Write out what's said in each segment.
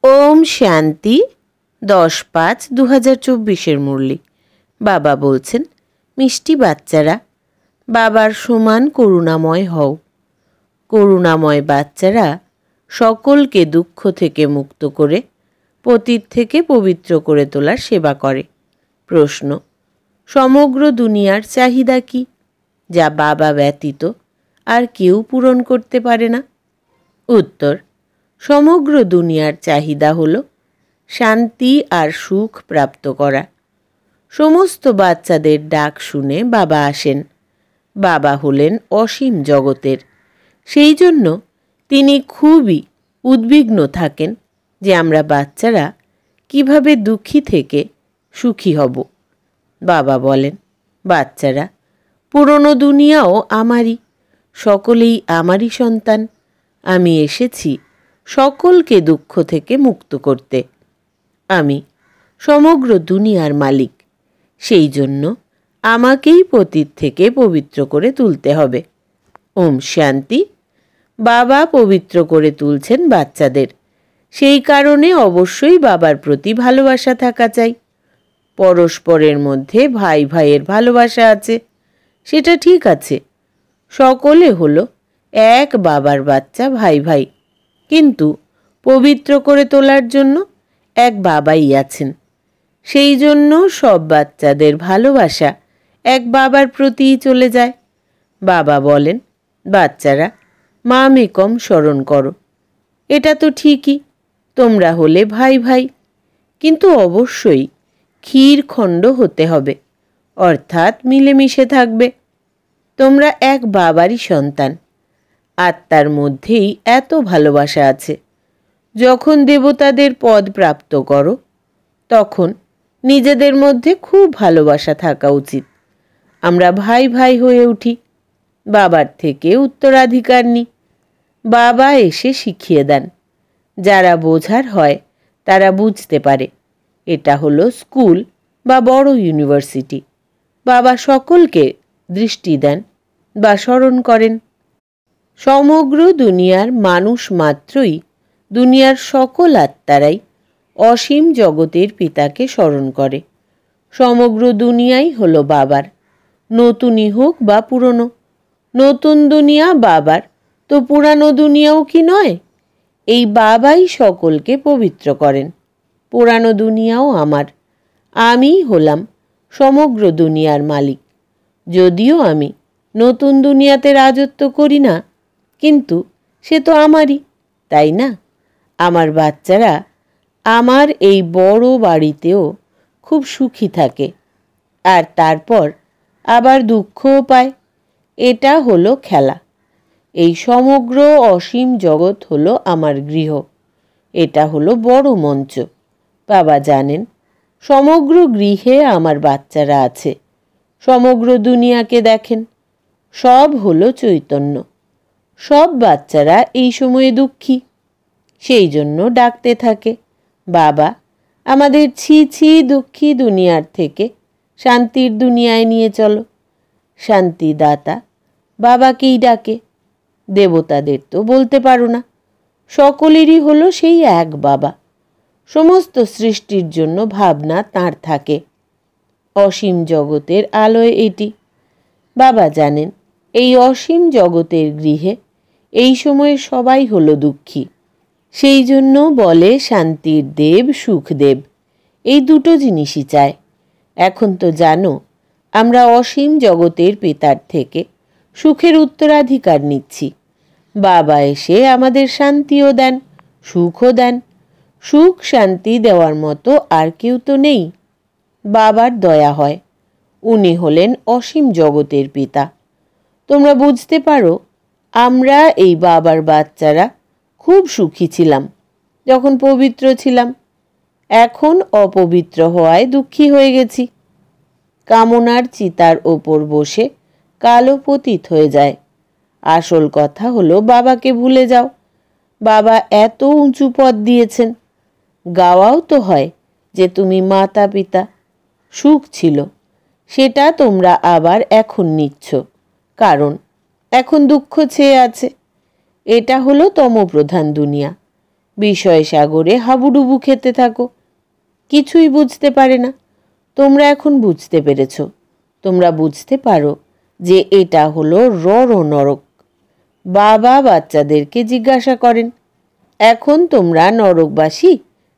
ওম শান্তি 10-5-2024 মুরলি। বাবা বলছেন, মিষ্টি বাচ্চারা, বাবার সমান করুণাময় হও। করুণাময় বাচ্চারা সকলকে দুঃখ থেকে মুক্ত করে পতিত থেকে পবিত্র করে তোলার সেবা করে। প্রশ্ন: সমগ্র দুনিয়ার চাহিদা কি, যা বাবা ব্যতীত আর কেউ পূরণ করতে পারে না? উত্তর: সমগ্র দুনিয়ার চাহিদা হল শান্তি আর সুখ প্রাপ্ত করা। সমস্ত বাচ্চাদের ডাক শুনে বাবা আসেন। বাবা হলেন অসীম জগতের, সেই জন্য তিনি খুবই উদ্বিগ্ন থাকেন যে আমরা বাচ্চারা কিভাবে দুঃখী থেকে সুখী হব। বাবা বলেন, বাচ্চারা, পুরনো দুনিয়াও আমারই, সকলেই আমারই সন্তান। আমি এসেছি সকলকে দুঃখ থেকে মুক্ত করতে। আমি সমগ্র দুনিয়ার মালিক, সেই জন্য আমাকেই পতিত থেকে পবিত্র করে তুলতে হবে। ওম শান্তি। বাবা পবিত্র করে তুলছেন বাচ্চাদের, সেই কারণে অবশ্যই বাবার প্রতি ভালোবাসা থাকা চাই। পরস্পরের মধ্যে ভাই ভাইয়ের ভালোবাসা আছে, সেটা ঠিক আছে। সকলে হলো এক বাবার বাচ্চা, ভাই ভাই, কিন্তু পবিত্র করে তোলার জন্য এক বাবাই আছেন। সেই জন্য সব বাচ্চাদের ভালোবাসা এক বাবার প্রতিই চলে যায়। বাবা বলেন, বাচ্চারা, মা মেকম স্মরণ করো। এটা তো ঠিকই, তোমরা হলে ভাই ভাই, কিন্তু অবশ্যই ক্ষীর খণ্ড হতে হবে, অর্থাৎ মিলেমিশে থাকবে। তোমরা এক বাবারই সন্তান। আত্মার মধ্যেই এত ভালোবাসা আছে। যখন দেবতাদের পদ প্রাপ্ত করো, তখন নিজেদের মধ্যে খুব ভালোবাসা থাকা উচিত। আমরা ভাই ভাই হয়ে উঠি, বাবার থেকে উত্তরাধিকার নিই। বাবা এসে শিখিয়ে দেন। যারা বোঝার হয় তারা বুঝতে পারে। এটা হলো স্কুল বা বড় ইউনিভার্সিটি। বাবা সকলকে দৃষ্টি দেন বা স্মরণ করেন। সমগ্র দুনিয়ার মানুষ মাত্রই, দুনিয়ার সকল আত্মারাই অসীম জগতের পিতাকে স্মরণ করে। সমগ্র দুনিয়াই হলো বাবার, নতুনই হোক বা পুরনো। নতুন দুনিয়া বাবার, তো পুরানো দুনিয়াও কি নয়? এই বাবাই সকলকে পবিত্র করেন। পুরানো দুনিয়াও আমার। আমিই হলাম সমগ্র দুনিয়ার মালিক। যদিও আমি নতুন দুনিয়াতে রাজত্ব করি না, কিন্তু সে তো আমারই, তাই না? আমার বাচ্চারা আমার এই বড় বাড়িতেও খুব সুখী থাকে, আর তারপর আবার দুঃখও পায়। এটা হলো খেলা। এই সমগ্র অসীম জগৎ হলো আমার গৃহ। এটা হলো বড় মঞ্চ। বাবা জানেন, সমগ্র গৃহে আমার বাচ্চারা আছে। সমগ্র দুনিয়াকে দেখেন, সব হলো চৈতন্য। সব বাচ্চারা এই সময়ে দুঃখী, সেই জন্য ডাকতে থাকে, বাবা, আমাদের ছি ছি দুঃখী দুনিয়ার থেকে শান্তির দুনিয়ায় নিয়ে চলো। শান্তিদাতা বাবাকেই ডাকে। দেবতাদের তো বলতে পারো না, সকলেরই হলো সেই এক বাবা। সমস্ত সৃষ্টির জন্য ভাবনা তাঁর থাকে। অসীম জগতের আলোয় এটি। বাবা জানেন, এই অসীম জগতের গৃহে এই সময়ে সবাই হলো দুঃখী। সেই জন্য বলে শান্তির দেব, সুখদেব, এই দুটো জিনিসই চায়। এখন তো জানো, আমরা অসীম জগতের পিতার থেকে সুখের উত্তরাধিকার নিচ্ছি। বাবা এসে আমাদের শান্তিও দেন, সুখও দেন। সুখ শান্তি দেওয়ার মতো আর কেউ তো নেই। বাবার দয়া হয়। উনি হলেন অসীম জগতের পিতা। তোমরা বুঝতে পারো, আমরা এই বাবার বাচ্চারা খুব সুখী ছিলাম যখন পবিত্র ছিলাম। এখন অপবিত্র হওয়ায় দুঃখী হয়ে গেছি। কামনার চিতার ওপর বসে কালো পতিত হয়ে যায়। আসল কথা হলো, বাবাকে ভুলে যাও। বাবা এত উঁচু পদ দিয়েছেন। গাওয়াও তো হয় যে তুমি মাতা পিতা। সুখ ছিল, সেটা তোমরা আবার এখন নিচ্ছ, কারণ এখন দুঃখ ছেয়ে আছে। এটা হলো তমপ্রধান দুনিয়া। বিষয় সাগরে হাবুডুবু খেতে থাকো, কিছুই বুঝতে পারে না। তোমরা এখন বুঝতে পেরেছ। তোমরা বুঝতে পারো যে এটা হলো রড় নরক। বাবা বাচ্চাদেরকে জিজ্ঞাসা করেন, এখন তোমরা নরকবাসী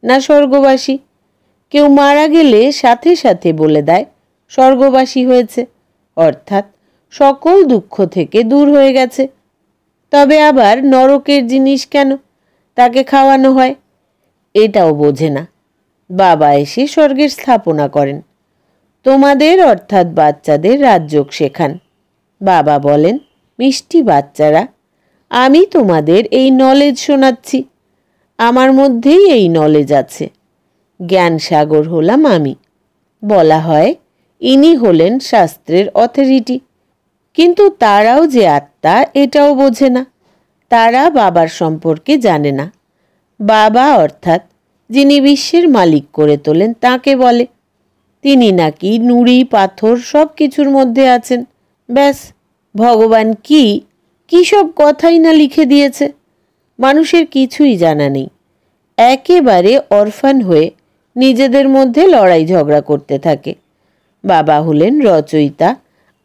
না স্বর্গবাসী? কেউ মারা গেলে সাথে সাথে বলে দেয় স্বর্গবাসী হয়েছে, অর্থাৎ সকল দুঃখ থেকে দূর হয়ে গেছে। তবে আবার নরকের জিনিস কেন তাকে খাওয়ানো হয়, এটাও বোঝে না। বাবা এসে স্বর্গের স্থাপনা করেন, তোমাদের অর্থাৎ বাচ্চাদের রাজযোগ শেখান। বাবা বলেন, মিষ্টি বাচ্চারা, আমি তোমাদের এই নলেজ শোনাচ্ছি। আমার মধ্যেই এই নলেজ আছে। জ্ঞান সাগর হলাম আমি। বলা হয় ইনি হলেন শাস্ত্রের অথরিটি। কিন্তু তারাও যে আত্মা এটাও বোঝে না। তারা বাবার সম্পর্কে জানে না। বাবা অর্থাৎ যিনি বিশ্বের মালিক করে তোলেন তাকে বলে। তিনি নাকি নুড়ি পাথর সব কিছুর মধ্যে আছেন। ব্যাস, ভগবান কি কি সব কথাই না লিখে দিয়েছে। মানুষের কিছুই জানা নেই। একেবারে অরফান হয়ে নিজেদের মধ্যে লড়াই ঝগড়া করতে থাকে। বাবা হলেন রচয়িতা,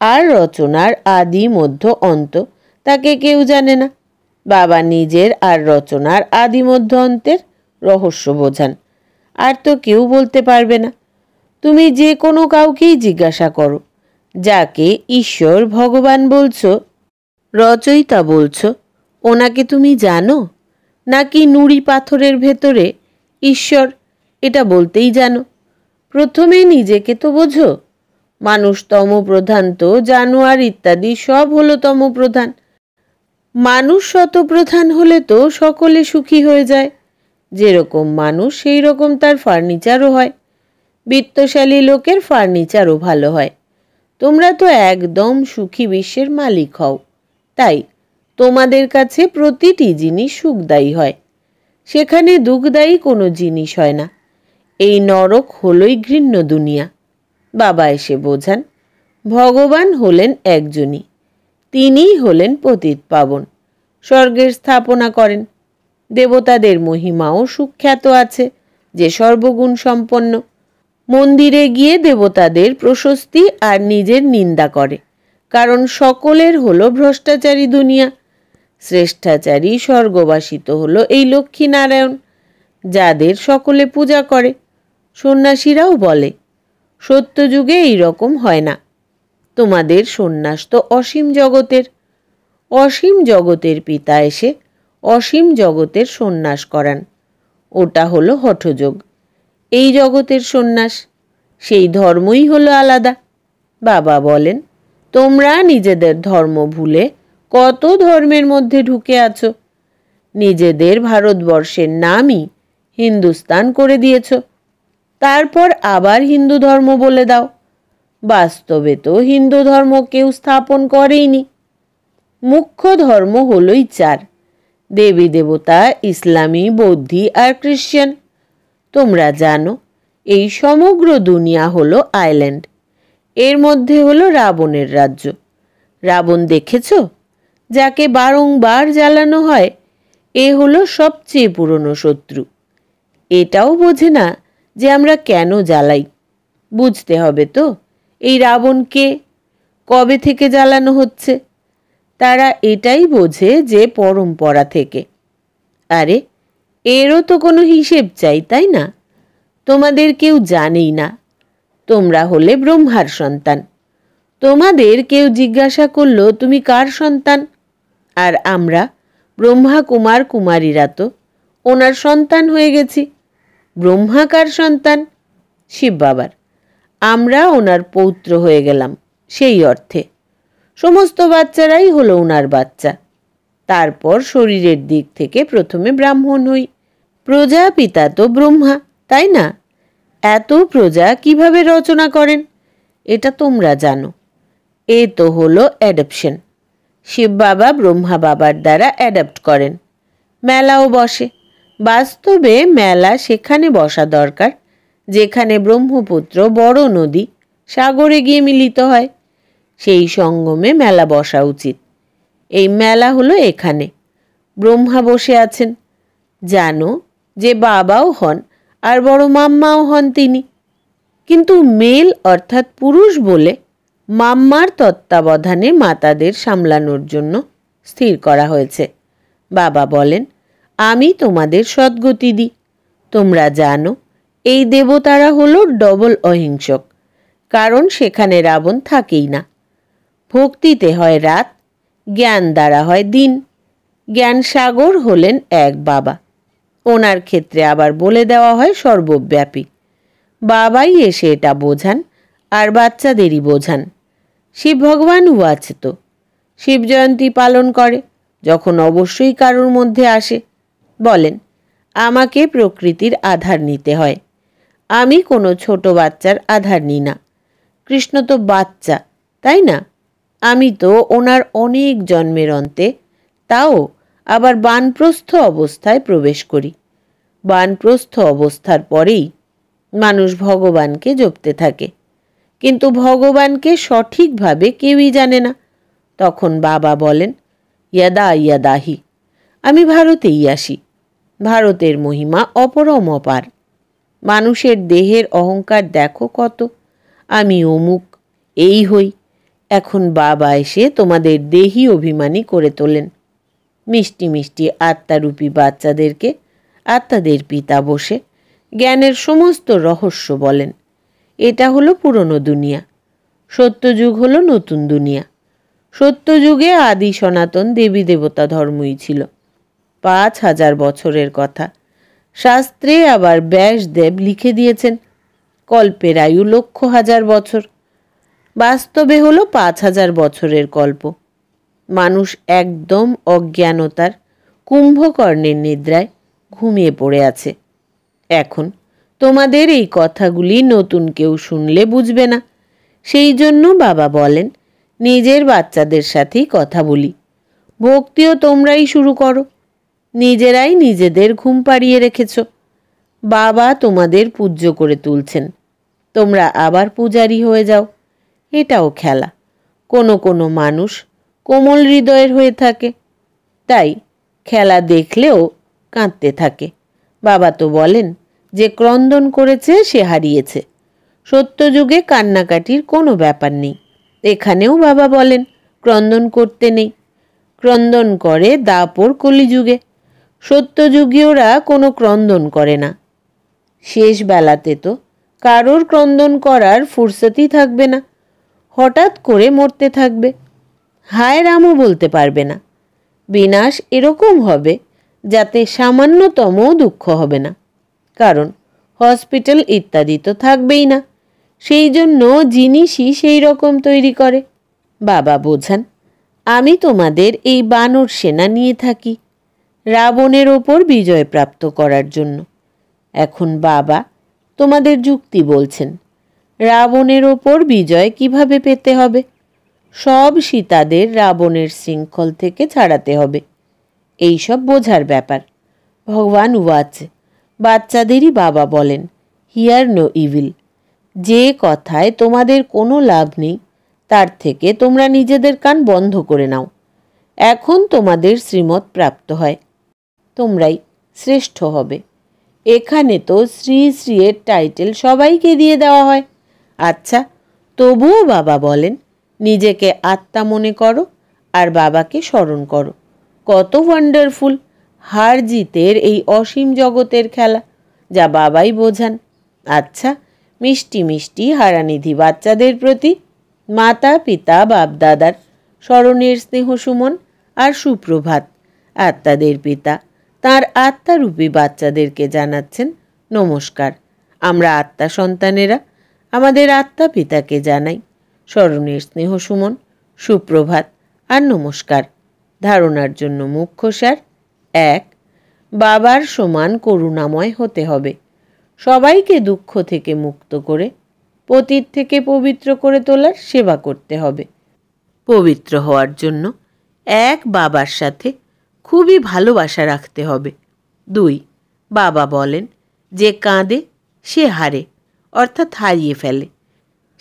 আর রচনার আদি মধ্য অন্ত তাকে কেউ জানে না। বাবা নিজের আর রচনার আদি মধ্য অন্তের রহস্য বোঝান, আর তো কেউ বলতে পারবে না। তুমি যে কোনো কাউকেই জিজ্ঞাসা করো, যাকে ঈশ্বর ভগবান বলছো, রচয়িতা বলছো, ওনাকে তুমি জানো নাকি নুড়ি পাথরের ভেতরে ঈশ্বর, এটা বলতেই জানো? প্রথমে নিজেকে তো বোঝো। মানুষ তমপ্রধান তো জানোয়ার ইত্যাদি সব হলো তমপ্রধান। মানুষ শতপ্রধান হলে তো সকলে সুখী হয়ে যায়। যেরকম মানুষ সেই রকম তার ফার্নিচারও হয়। বিত্তশালী লোকের ফার্নিচারও ভালো হয়। তোমরা তো একদম সুখী বিশ্বের মালিক হও, তাই তোমাদের কাছে প্রতিটি জিনিস সুখদায়ী হয়। সেখানে দুঃখদায়ী কোনো জিনিস হয় না। এই নরক হলোই ঘৃণ্য দুনিয়া। বাবা এসে বোঝান, ভগবান হলেন একজনই। তিনিই হলেন পতিত পাবন, স্বর্গের স্থাপনা করেন। দেবতাদের মহিমাও সুখ্যাত আছে যে সর্বগুণ সম্পন্ন। মন্দিরে গিয়ে দেবতাদের প্রশস্তি আর নিজের নিন্দা করে, কারণ সকলের হলো ভ্রষ্টাচারী দুনিয়া। শ্রেষ্ঠাচারী স্বর্গবাসিত হলো এই লক্ষ্মীনারায়ণ, যাদের সকলে পূজা করে। সন্ন্যাসীরাও বলে, সত্যযুগে এই রকম হয় না। তোমাদের সন্ন্যাস তো অসীম জগতের। অসীম জগতের পিতা এসে অসীম জগতের সন্ন্যাস করান। ওটা হলো হঠযোগ। এই জগতের সন্ন্যাস, সেই ধর্মই হলো আলাদা। বাবা বলেন, তোমরা নিজেদের ধর্ম ভুলে কত ধর্মের মধ্যে ঢুকে আছো। নিজেদের ভারতবর্ষের নামই হিন্দুস্তান করে দিয়েছ, তারপর আবার হিন্দু ধর্ম বলে দাও। বাস্তবে তো হিন্দু ধর্ম কেউ স্থাপন করেইনি। মুখ্য ধর্ম হলোই চার: দেবী দেবতা, ইসলামী, বৌদ্ধি আর খ্রিশ্চান। তোমরা জানো এই সমগ্র দুনিয়া হলো আইল্যান্ড। এর মধ্যে হলো রাবণের রাজ্য। রাবণ দেখেছ, যাকে বারংবার জ্বালানো হয়। এ হলো সবচেয়ে পুরনো শত্রু। এটাও বোঝে না যে আমরা কেন জ্বালাই। বুঝতে হবে তো এই রাবণকে কবে থেকে জ্বালানো হচ্ছে। তারা এটাই বোঝে যে পরম্পরা থেকে। আরে এরও তো কোনো হিসেব চাই, তাই না? তোমাদের কেউ জানেই না। তোমরা হলে ব্রহ্মার সন্তান। তোমাদের কেউ জিজ্ঞাসা করলো তুমি কার সন্তান? আর আমরা ব্রহ্মা কুমার কুমারীরা তো ওনার সন্তান হয়ে গেছি। ব্রহ্মা কার সন্তান? শিব বাবার। আমরা ওনার পৌত্র হয়ে গেলাম সেই অর্থে। সমস্ত বাচ্চারাই হলো ওনার বাচ্চা। তারপর শরীরের দিক থেকে প্রথমে ব্রাহ্মণ হই। প্রজাপিতা তো ব্রহ্মা, তাই না? এত প্রজা কিভাবে রচনা করেন এটা তোমরা জানো। এ তো হলো অ্যাডাপশন। শিব বাবা ব্রহ্মা বাবার দ্বারা অ্যাডাপ্ট করেন। মেলাও বসে। বাস্তবে মেলা সেখানে বসা দরকার যেখানে ব্রহ্মপুত্র বড় নদী সাগরে গিয়ে মিলিত হয়। সেই সঙ্গমে মেলা বসা উচিত। এই মেলা হলো এখানে। ব্রহ্মা বসে আছেন। জানো যে বাবাও হন আর বড় মাম্মাও হন তিনি। কিন্তু মেল অর্থাৎ পুরুষ বলে মাম্মার তত্ত্বাবধানে মাতাদের সামলানোর জন্য স্থির করা হয়েছে। বাবা বলেন, আমি তোমাদের সদ্গতি দিই। তোমরা জানো এই দেবতারা হলো ডবল অহিংসক, কারণ সেখানে রাবণ থাকেই না। ভক্তিতে হয় রাত, জ্ঞান দ্বারা হয় দিন। জ্ঞান সাগর হলেন এক বাবা। ওনার ক্ষেত্রে আবার বলে দেওয়া হয় সর্বব্যাপী। বাবাই এসে এটা বোঝান আর বাচ্চাদেরই বোঝান। শিব ভগবানও আছে তো, শিব জয়ন্তী পালন করে যখন অবশ্যই কারোর মধ্যে আসে। বলেন, আমাকে প্রকৃতির আধার নিতে হয়, আমি কোনো ছোট বাচ্চার আধার নিই না। কৃষ্ণ তো বাচ্চা, তাই না? আমি তো ওনার অনেক জন্মের অন্তে, তাও আবার বানপ্রস্থ অবস্থায় প্রবেশ করি। বানপ্রস্থ অবস্থার পরেই মানুষ ভগবানকে জপতে থাকে, কিন্তু ভগবানকে সঠিকভাবে কেউই জানে না। তখন বাবা বলেন, ইয়াদা ইয়াদাহি, আমি ভারতেই আসি। ভারতের মহিমা অপরম অপার। মানুষের দেহের অহংকার দেখো কত, আমি অমুক, এই হই। এখন বাবা এসে তোমাদের দেহি অভিমানী করে তোলেন। মিষ্টি মিষ্টি আত্মারূপী বাচ্চাদেরকে আত্মাদের পিতা বসে জ্ঞানের সমস্ত রহস্য বলেন। এটা হলো পুরনো দুনিয়া, সত্যযুগ হলো নতুন দুনিয়া। সত্যযুগে আদি সনাতন দেবী দেবতা ধর্মই ছিল, 5000 বছরের কথা। শাস্ত্রে আবার ব্যাসদেব লিখে দিয়েছেন কল্পের আয়ু 1,00,000 বছর। বাস্তবে হলো 5000 বছরের কল্প। মানুষ একদম অজ্ঞানতার কুম্ভকর্ণের নিদ্রায় ঘুমিয়ে পড়ে আছে। এখন তোমাদের এই কথাগুলি নতুন কেউ শুনলে বুঝবে না। সেই জন্য বাবা বলেন, নিজের বাচ্চাদের সাথেই কথা বলি। ভক্তিও তোমরাই শুরু করো। নিজেরাই নিজেদের ঘুম পাড়িয়ে রেখেছ। বাবা তোমাদের পূজ্য করে তুলছেন, তোমরা আবার পূজারী হয়ে যাও। এটাও খেলা। কোনো কোনো মানুষ কোমল হৃদয়ের হয়ে থাকে, তাই খেলা দেখলেও কাঁদতে থাকে। বাবা তো বলেন, যে ক্রন্দন করেছে সে হারিয়েছে। সত্যযুগে কান্নাকাটির কোনো ব্যাপার নেই। এখানেও বাবা বলেন ক্রন্দন করতে নেই। ক্রন্দন করে দাপর কলিযুগে। সত্যযুগীয়রা কোনো ক্রন্দন করে না। শেষ বেলাতে তো কারোর ক্রন্দন করার ফুরসতই থাকবে না। হঠাৎ করে মরতে থাকবে, হায় রামও বলতে পারবে না। বিনাশ এরকম হবে যাতে সামান্যতম দুঃখ হবে না, কারণ হসপিটাল ইত্যাদি তো থাকবেই না। সেই জন্য জিনিসই সেই রকম তৈরি করে। বাবা বোঝান, আমি তোমাদের এই বানর সেনা নিয়ে থাকি রাবণের ওপর বিজয় প্রাপ্ত করার জন্য। এখন বাবা তোমাদের যুক্তি বলছেন, রাবণের ওপর বিজয় কিভাবে পেতে হবে। সব সীতাদের রাবণের শৃঙ্খল থেকে ছাড়াতে হবে, এইসব বোঝার ব্যাপার। ভগবান ওয়াচ, বাচ্চাদেরই বাবা বলেন, হিয়ার নো ইভিল। যে কথায় তোমাদের কোনো লাভ নেই তার থেকে তোমরা নিজেদের কান বন্ধ করে নাও। এখন তোমাদের শ্রীমত প্রাপ্ত হয়, তোমরাই শ্রেষ্ঠ হবে। এখানে তো শ্রী শ্রী এর টাইটেল সবাইকে দিয়ে দেওয়া হয়। আচ্ছা, তবুও বাবা বলেন, নিজেকে আত্মা মনে করো আর বাবাকে স্মরণ করো। কত ওয়ান্ডারফুল হার জিতের এই অসীম জগতের খেলা, যা বাবাই বোঝান। আচ্ছা, মিষ্টি মিষ্টি হারানিধি বাচ্চাদের প্রতি মাতা পিতা বাপ দাদার স্মরণের স্নেহ সুমন আর সুপ্রভাত। আত্মাদের পিতা তাঁর আত্মারূপী বাচ্চাদেরকে জানাচ্ছেন নমস্কার। আমরা আত্মা সন্তানেরা আমাদের আত্মা পিতাকে জানাই স্মরণের স্নেহ সুমন, সুপ্রভাত আর নমস্কার। ধারণার জন্য মুখ্য সার: 1. বাবার সমান করুণাময় হতে হবে। সবাইকে দুঃখ থেকে মুক্ত করে পতিত থেকে পবিত্র করে তোলার সেবা করতে হবে। পবিত্র হওয়ার জন্য এক বাবার সাথে খুবই ভালোবাসা রাখতে হবে। 2. বাবা বলেন, যে কাঁদে সে হারে, অর্থাৎ হারিয়ে ফেলে।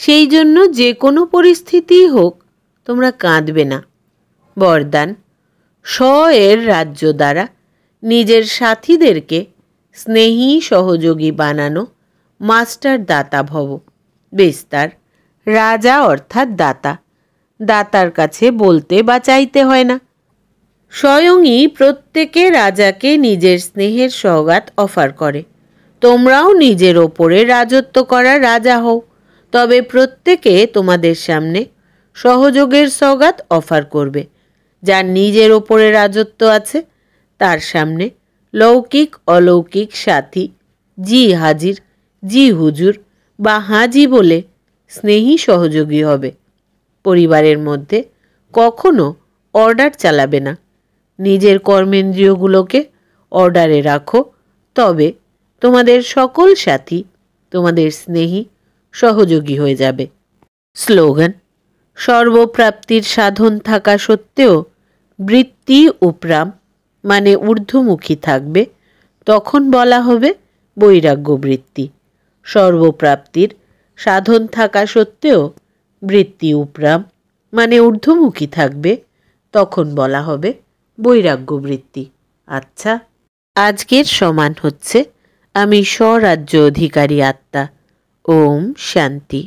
সেই জন্য যে কোনো পরিস্থিতিই হোক তোমরা কাঁদবে না। বরদান: স্ব এর রাজ্য দ্বারা নিজের সাথীদেরকে স্নেহী সহযোগী বানানো, মাস্টার দাতা ভব। বেস্তার, রাজা অর্থাৎ দাতা। দাতার কাছে বলতে বা চাইতে হয় না। স্বয়ংই প্রত্যেকে রাজাকে নিজের স্নেহের সওগাত অফার করে। তোমরাও নিজের ওপরে রাজত্ব করা রাজা হও, তবে প্রত্যেকে তোমাদের সামনে সহযোগের সওগাত অফার করবে। যার নিজের ওপরে রাজত্ব আছে তার সামনে লৌকিক অলৌকিক সাথী জি হাজির, জি হুজুর বা হাজি বলে স্নেহী সহযোগী হবে। পরিবারের মধ্যে কখনো অর্ডার চালাবে না। নিজের কর্মেন্দ্রিয়গুলোকে অর্ডারে রাখো, তবে তোমাদের সকল সাথী তোমাদের স্নেহী সহযোগী হয়ে যাবে। স্লোগান: সর্বপ্রাপ্তির সাধন থাকা সত্ত্বেও বৃত্তি উপরাম মানে ঊর্ধ্বমুখী থাকবে, তখন বলা হবে বৈরাগ্য বৃত্তি। সর্বপ্রাপ্তির সাধন থাকা সত্ত্বেও বৃত্তি উপরাম মানে ঊর্ধ্বমুখী থাকবে, তখন বলা হবে বৈরাগ্য বৃত্তি। আচ্ছা, আজকের সমান হচ্ছে আমি স্বরাজ্য অধিকারী আত্মা। ওম শান্তি।